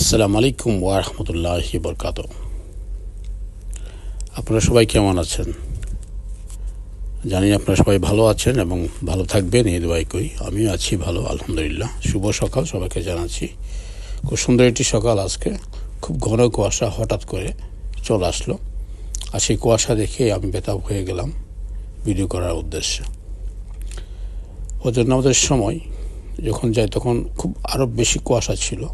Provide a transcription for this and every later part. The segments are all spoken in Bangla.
আসসালামু আলাইকুম ওয়া রাহমাতুল্লাহি বারাকাতুহু। আপনারা সবাই কেমন আছেন? জানি আপনারা সবাই ভালো আছেন এবং ভালো থাকবেন এই দোয়াই করি। আমিও আছি ভালো আলহামদুলিল্লাহ। শুভ সকাল সবাইকে জানাচ্ছি। খুব সুন্দর একটি সকাল আজকে। খুব ঘন কুয়াশা হঠাৎ করে চলে আসলো, আর সেই কুয়াশা দেখে আমি বেতাব হয়ে গেলাম ভিডিও করার উদ্দেশ্যে। ফজর নামাজের সময় যখন যাই তখন খুব আরও বেশি কুয়াশা ছিল।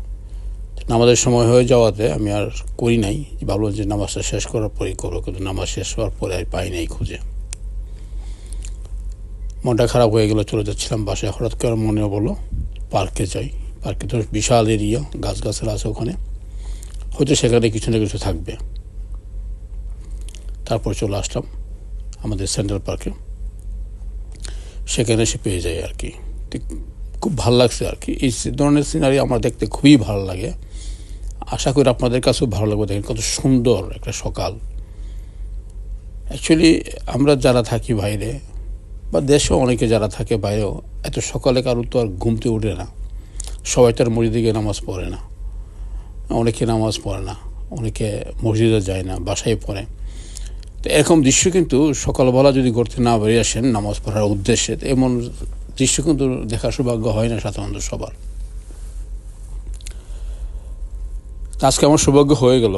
নামাজের সময় হয়ে যাওয়াতে আমি আর করি নাই, ভাবলাম যে নামাজটা শেষ করার পরেই করবো, কিন্তু নামাজ শেষ হওয়ার পরে আর পাই নাই খুঁজে। মনটা খারাপ হয়ে গেল, চলে যাচ্ছিলাম বাসায়, হঠাৎ করে মনে বলো পার্কে যাই। পার্কে তো বিশাল এরিয়া, গাছগাছালা আছে ওখানে, হয়তো সেখানে কিছু না কিছু থাকবে। তারপর চলে আসলাম আমাদের সেন্ট্রাল পার্কে, সেখানে এসে পেয়ে যাই আর কি। খুব ভালো লাগছে আর কি। এই ধরনের সিনারি আমার দেখতে খুবই ভালো লাগে। আশা করি আপনাদের কাছেও ভালো লাগবে। দেখেন কত সুন্দর একটা সকাল। অ্যাকচুয়ালি আমরা যারা থাকি বাইরে বা দেশেও অনেকে যারা থাকে বাইরেও, এত সকালে কারো তো আর ঘুমতে ওঠে না। সবাই তার মসজিদে নামাজ পড়ে না, অনেকে নামাজ পড়ে না, অনেকে মসজিদে যায় না, বাসায় পড়ে। তো এরকম দৃশ্য কিন্তু সকালবেলা যদি করতে না বেরিয়ে আসেন নামাজ পড়ার উদ্দেশ্যে, এমন দৃশ্য কিন্তু দেখার সৌভাগ্য হয় না সাধারণত সবার। আজকে আমার সৌভাগ্য হয়ে গেল।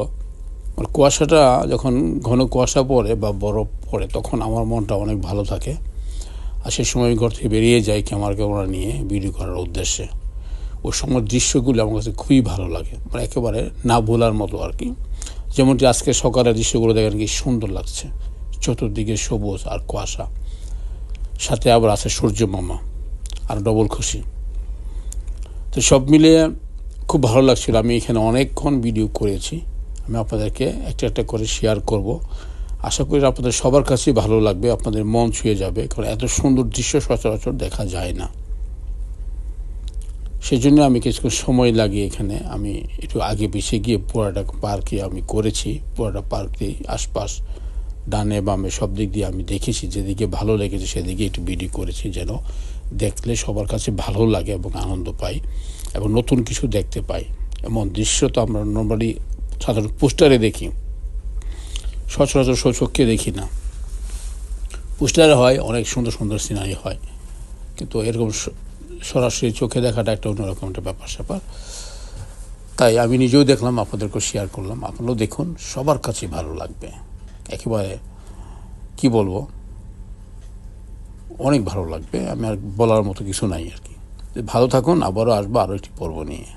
কুয়াশাটা যখন ঘন কুয়াশা পড়ে বা বরফ পড়ে তখন আমার মনটা অনেক ভালো থাকে, আর সেই সময় আমি ঘর থেকে বেরিয়ে যাই ক্যামেরা নিয়ে ভিডিও করার উদ্দেশ্যে। ওই সময় দৃশ্যগুলো আমার কাছে খুবই ভালো লাগে, মানে একেবারে না ভোলার মতো আর কি। যেমনটি আজকে সকালের দৃশ্যগুলো দেখেন কি সুন্দর লাগছে, চতুর্দিকে সবুজ আর কুয়াশা, সাথে আবার আছে সূর্য মামা, আর ডবল খুশি। তো সব মিলিয়ে খুব ভালো লাগছিল। আমি এখানে অনেকক্ষণ ভিডিও করেছি, আমি আপনাদেরকে একটা একটা করে শেয়ার করব। আশা করি আপনাদের সবার কাছেই ভালো লাগবে, আপনাদের মন ছুঁয়ে যাবে, কারণ এত সুন্দর দৃশ্য সচরাচর দেখা যায় না। সেই জন্য আমি কিছু সময় লাগিয়ে এখানে আমি একটু আগে পিছিয়ে গিয়ে পুরোটা পার্কে আমি করেছি। পুরোটা পার্কে আশপাশ ডানে বামে সব দিক দিয়ে আমি দেখেছি, যেদিকে ভালো লেগেছে সেদিকে একটু ভিডিও করেছি, যেন দেখলে সবার কাছে ভালো লাগে এবং আনন্দ পাই এবং নতুন কিছু দেখতে পাই। এমন দৃশ্য তো আমরা নর্মালি সাধারণত পোস্টারে দেখি, সচরাচর চোখে দেখি না। পোস্টারে হয় অনেক সুন্দর সুন্দর সিনারি হয়, কিন্তু এরকম সরাসরি চোখে দেখাটা একটা অন্যরকম একটা ব্যাপার স্যাপার। তাই আমি নিজেও দেখলাম, আপনাদেরকে শেয়ার করলাম। আপনারাও দেখুন, সবার কাছে ভালো লাগবে। একেবারে কি বলবো, অনেক ভালো লাগবে। আমি আর বলার মতো কিছু নাই আর কি। ভালো থাকুন, আবারও আসবো আরও একটি পর্ব নিয়ে।